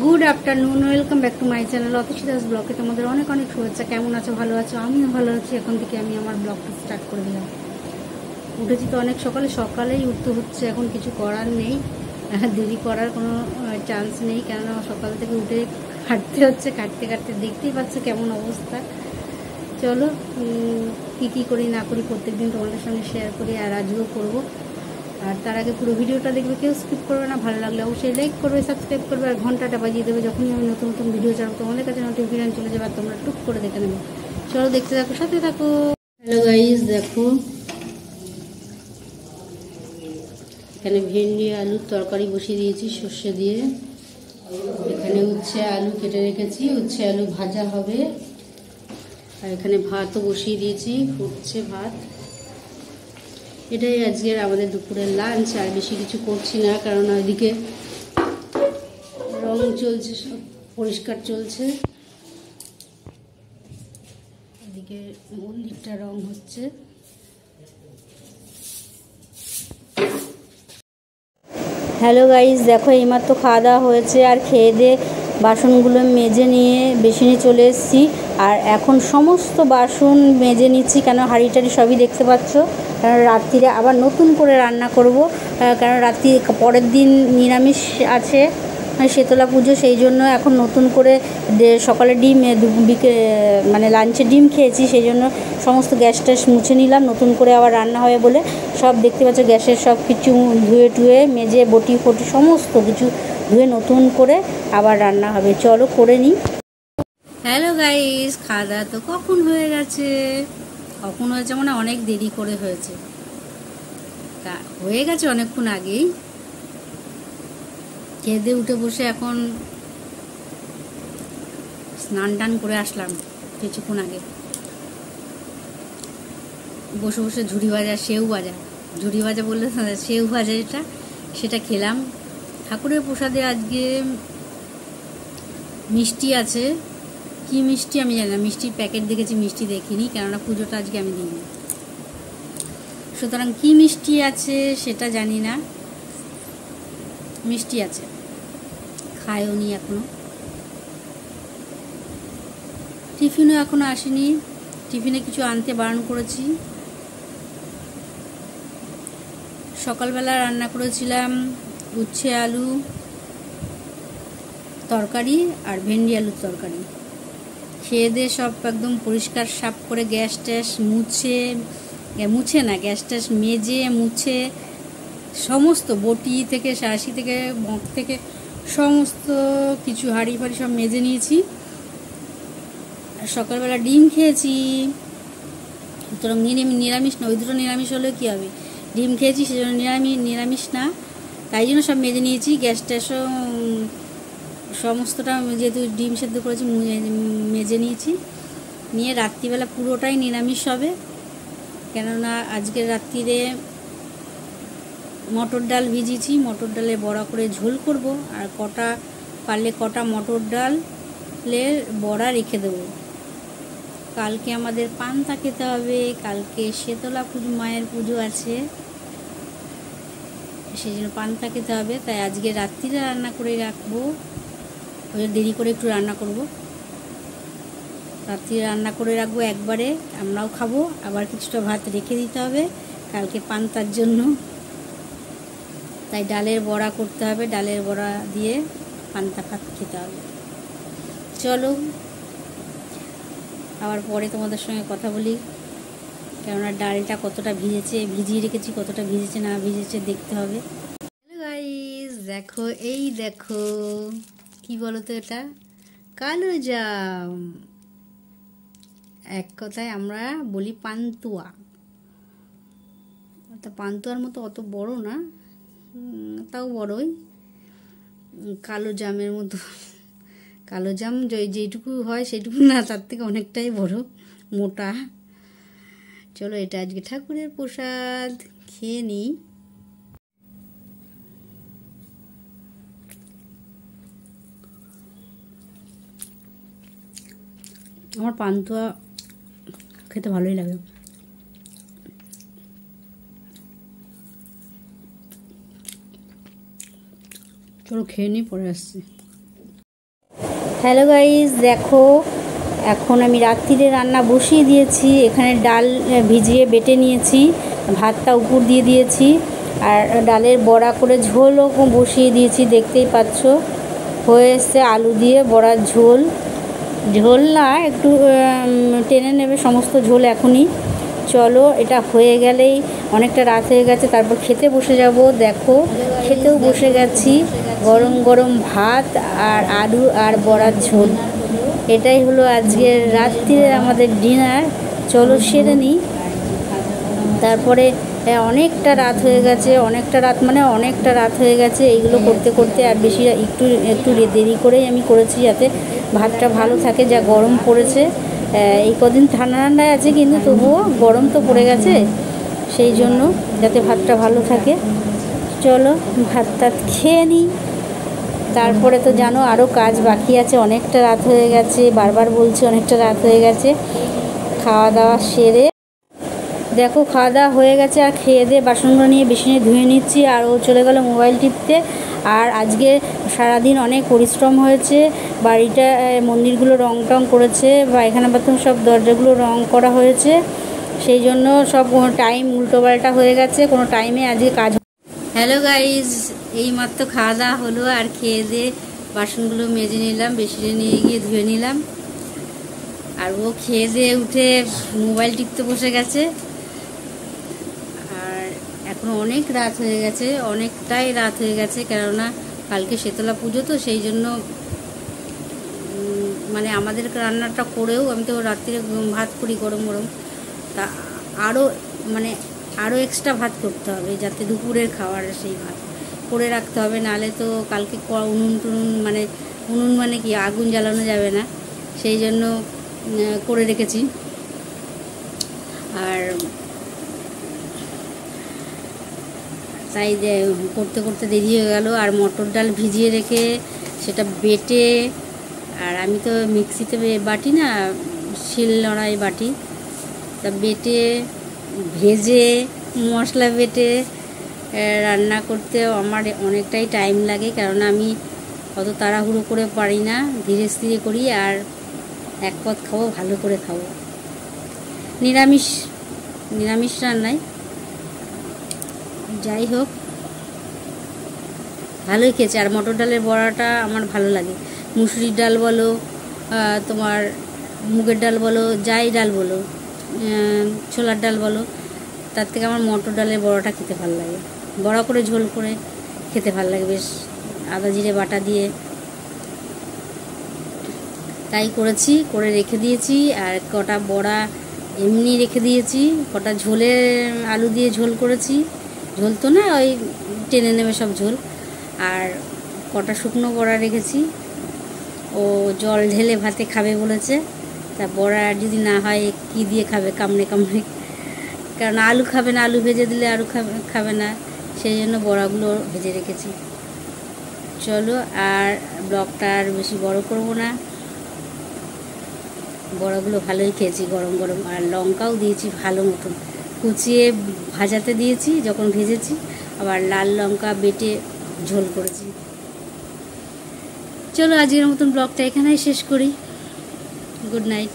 Good afternoon, welcome back to my channel Atasi Das ব্লগে তোমাদের অনেক অনেক শুভেচ্ছা। কেমন আছো? ভালো আছো? আমিও ভালো আছি। এখন থেকে আমি আমার ব্লগটা স্টার্ট করে দিলাম। উঠেছি তো অনেক সকালেই উঠতে হচ্ছে, এখন কিছু করার নেই, দেরি করার কোনো চান্স নেই, কেননা সকাল থেকে উঠে হাঁটতে হচ্ছে। কাটতে দেখতেই পাচ্ছ কেমন অবস্থা। চলো কী করি না করি প্রত্যেকদিন তোমাদের সঙ্গে শেয়ার করি, আর আজও করবো। আর তার আগে পুরো ভিডিওটা দেখবে, কেউ স্কিপ করবে না। ভালো লাগলে অবশ্যই লাইক করবে, সাবস্ক্রাইব করবে, আর ঘন্টাটা বাজিয়ে দেবে। যখনই আমি নতুন নতুন ভিডিও ছাড়বো তোমাদের কাছে নোটিফিকেশন চলে যাবে, আর তোমরা টুক করে দেখে নেবে। চলো দেখতে থাকো, সাথে থাকো। হ্যালো গাইস, দেখো এখানে ভেন্ডি আলুর তরকারি বসিয়ে দিয়েছি সর্ষে দিয়ে। এখানে উচ্ছে আলু কেটে রেখেছি, উচ্ছে আলু ভাজা হবে। আর এখানে ভাতও বসিয়ে দিয়েছি, ফুটছে ভাত। এটাই আজকের আমাদের দুপুরের লাঞ্চ। আর বেশি কিছু করছি না, কারণ ওইদিকে রং চলছে, সব পরিষ্কার চলছে। এদিকে মন্দিরটা রং হচ্ছে। হ্যালো গাইস, দেখো এইমাত্র খাওয়া দাওয়া হয়েছে, আর খেয়ে দিয়ে বাসনগুলো মেজে নিয়ে বেসিনে চলে এসেছি। আর এখন সমস্ত বাসন মেজে নিচ্ছি, কেন হাঁড়ি টাড়ি সবই দেখতে পাচ্ছ। কারণ রাত্রিরে আবার নতুন করে রান্না করব, কারণ রাত্রি পরের দিন নিরামিষ আছে, শীতলা পুজো। সেই জন্য এখন নতুন করে সকালে ডিম মানে লাঞ্চে ডিম খেয়েছি, সেই জন্য সমস্ত গ্যাস ট্যাস মুছে নিলাম। নতুন করে আবার রান্না হবে বলে সব দেখতে পাচ্ছ, গ্যাসের সব কিছু ধুয়ে টুয়ে মেজে বটি ফটি সমস্ত কিছু ধুয়ে নতুন করে আবার রান্না হবে। চলো করে নিই। হ্যালো গাইস, খাওয়া দাওয়া তো কখন হয়ে গেছে, কখন হয়েছে মানে অনেক দেরি করে হয়েছে, হয়ে গেছে অনেকক্ষণ আগেই। খেয়ে দিয়ে উঠে বসে এখন স্নান টান করে আসলাম কিছুক্ষণ আগে। বসে বসে ঝুড়ি ভাজা বললে সেউ ভাজা সেটা খেলাম। ঠাকুরের প্রসাদে আজকে মিষ্টি আছে, কি মিষ্টি আমি জানি না, মিষ্টির প্যাকেট দেখেছি, মিষ্টি দেখিনি, কেননা পুজোটা আজকে আমি দিইনি। সুতরাং কি মিষ্টি আছে সেটা জানি না, মিষ্টি আছে, খায়ও নি এখনো। টিফিনও এখনো আসেনি, টিফিনে কিছু আনতে বারণ করেছি। সকালবেলা রান্না করেছিলাম উচ্ছে আলু তরকারি আর ভেন্ডি আলুর তরকারি। খেয়ে দিয়ে সব একদম পরিষ্কার সাফ করে গ্যাস ট্যাস মুছে না, গ্যাস ট্যাস মেজে মুছে সমস্ত বটি থেকে শাঁসি থেকে মগ থেকে সমস্ত কিছু হাঁড়ি ফাড়ি সব মেজে নিয়েছি। সকালবেলা ডিম খেয়েছি, সুতরাং নিরামিষ না, ওই দুটো নিরামিষ হলে কী হবে, ডিম খেয়েছি সেজন্য নিরামিষ না, তাই জন্য সব মেজে নিয়েছি। গ্যাস ট্যাসও সমস্তটা, যেহেতু ডিম সেদ্ধ করেছি, মেজে নিয়েছি। নিয়ে রাত্রিবেলা পুরোটাই নিরামিষ হবে, কেননা আজকের রাত্রিরে মটর ডাল ভিজিয়েছি, মটর ডালে বড়া করে ঝোল করব, আর কটা মটর ডালের বড়া রেখে দেবো। কালকে আমাদের পান্তা খেতে হবে, কালকে শীতলা পুজো, মায়ের পুজো আছে, সেই জন্য পান্তা খেতে হবে। তাই আজকে রাত্রিরে রান্না করে রাখবো, ওই দেরি করে একটু রান্না করব, রাত্রিরে রান্না করে রাখবো একবারে, আমরাও খাবো। আবার কিছুটা ভাত রেখে দিতে হবে কালকে পান্তার জন্য। তাই ডালের বড়া করতে হবে, ডালের বড়া দিয়ে পান্তা ভাত খেতে হবে। চলো আবার পরে তোমাদের সঙ্গে কথা বলি, কেননা ডালটা কতটা ভিজিয়ে রেখেছি, কতটা ভিজেছে না ভিজেছে দেখতে হবে। হ্যালো গাইস, দেখো দেখো কি বলো তো, এটা কালো জাম, এক কথায় আমরা বলি পান্তুয়া। পান্তুয়ার মতো অত বড় না, তাও বড়ই, কালো জামের মতো। কালো জাম যেটুকু হয় সেটুকু না, তার থেকে অনেকটাই বড়, মোটা। চলো এটা আজকে ঠাকুরের প্রসাদ, খেয়ে নিই। আমার পান্তুয়া খেতে ভালোই লাগে। চলো খেয়ে নিই, পরে আসছি। হ্যালো গাইস, দেখো এখন আমি রাত্রিরে রান্না বসিয়ে দিয়েছি। এখানে ডাল ভিজিয়ে বেটে নিয়েছি, ভাতটা উপর দিয়ে দিয়েছি, আর ডালের বড়া করে ঝোলও বসিয়ে দিয়েছি। দেখতেই পাচ্ছ হয়ে এসছে আলু দিয়ে বড়ার ঝোল। ঝোল না, একটু টেনে নেবে সমস্ত ঝোল এখনই। চলো, এটা হয়ে গেলেই, অনেকটা রাত হয়ে গেছে, তারপর খেতে বসে যাব। দেখো খেতেও বসে গেছি, গরম গরম ভাত আর আলু আর বড়ার ঝোল। এটাই হলো আজকের রাত্রিরে আমাদের ডিনার। চলো সেরে নিই। তারপরে অনেকটা রাত হয়ে গেছে, অনেকটা রাত হয়ে গেছে এইগুলো করতে করতে। আর বেশি একটু দেরি করেই আমি করেছি, যাতে ভাতটা ভালো থাকে। যা গরম পড়েছে, এই কদিন ঠান্ডা ঠান্ডায় আছে, কিন্তু তবুও গরম তো পড়ে গেছে, সেই জন্য যাতে ভাতটা ভালো থাকে। চলো ভাত টাত খেয়ে নিই। তারপরে তো জানো আরও কাজ বাকি আছে, অনেকটা রাত হয়ে গেছে, বারবার বলছি অনেকটা রাত হয়ে গেছে। খাওয়া দাওয়া সেরে দেখো খাওয়া দাওয়া হয়ে গেছে, আর খেয়ে দিয়ে বাসনগুলো নিয়ে বেসিনে ধুয়ে নিচ্ছি। আর ও চলে গেল মোবাইল টিপতে। আর আজকে সারাদিন অনেক পরিশ্রম হয়েছে। বাড়িটা মন্দিরগুলো রং টং করেছে, পায়খানা বাথরুম সব দরজাগুলো রং করা হয়েছে, সেই জন্য সব টাইম উল্টোপাল্টা হয়ে গেছে, কোনো টাইমে আজকে কাজ। হ্যালো গাইজ, এইমাত্র খাওয়া দাওয়া হলো, আর খেয়ে দিয়ে বাসনগুলো মেজে নিলাম, বেসিনে নিয়ে গিয়ে ধুয়ে নিলাম। আর ও খেয়ে দিয়ে উঠে মোবাইল টিপতে বসে গেছে। আর এখন অনেক রাত হয়ে গেছে, অনেকটাই রাত হয়ে গেছে, কেননা কালকে শীতলা পুজো, তো সেই জন্য মানে আমাদের রান্নাটা করেও আমি তো রাত্রিরে ভাত করি গরম গরম, তা আরও এক্সট্রা ভাত করতে হবে, যাতে দুপুরের খাওয়ার সেই ভাত করে রাখতে হবে। নাহলে তো কালকে উনুন মানে কি আগুন জ্বালানো যাবে না, সেই জন্য করে রেখেছি। আর তাই করতে করতে দেরি হয়ে গেল। আর মটর ডাল ভিজিয়ে রেখে সেটা বেটে, আর আমি তো মিক্সিতে বাটি না, শিল নোড়ায় বাটি, তা বেটে ভেজে মশলা বেটে রান্না করতে আমার অনেকটাই টাইম লাগে, কেননা আমি অত তাড়াহুড়ো করে পারি না, ধীরে স্থিরে করি। আর এক পদ খাবো, ভালো করে খাবো, নিরামিষ রান্নায়। যাই হোক, ভালোই খেয়েছে। আর মটর ডালের বড়াটা আমার ভালো লাগে। মুসুরির ডাল বলো, তোমার মুগের ডাল বলো, যাই ডাল বলো, ছোলার ডাল বলো, তার থেকে আমার মটর ডালের বড়াটা খেতে ভালো লাগে। বড়া করে ঝোল করে খেতে ভালো লাগে, বেশ আদা জিরে বাটা দিয়ে। তাই করেছি, করে রেখে দিয়েছি। আর কটা বড়া এমনি রেখে দিয়েছি, কটা আলু দিয়ে ঝোল করেছি, ঝোল তো না, ওই টেনে নেবে সব ঝোল। আর কটা শুকনো বড়া রেখেছি, ও জল ঢেলে ভাতে খাবে বলেছে। তা বড়া যদি না হয় কি দিয়ে খাবে, কামড়ে কামড়ে, কারণ আলু খাবে না, আলু ভেজে দিলে আলু খাবে না, সেই জন্য বড়াগুলো ভেজে রেখেছি। চলো, আর ব্লগটা আর বেশি বড় করব না। বড়াগুলো ভালোই খেয়েছি গরম গরম, আর লঙ্কাও দিয়েছি ভালো মতন কুচিয়ে, ভাজাতে দিয়েছি যখন ভেজেছি, আবার লাল লঙ্কা বেটে ঝোল করেছি। চলো আজকের মতন ব্লগটা এখানেই শেষ করি। Good night.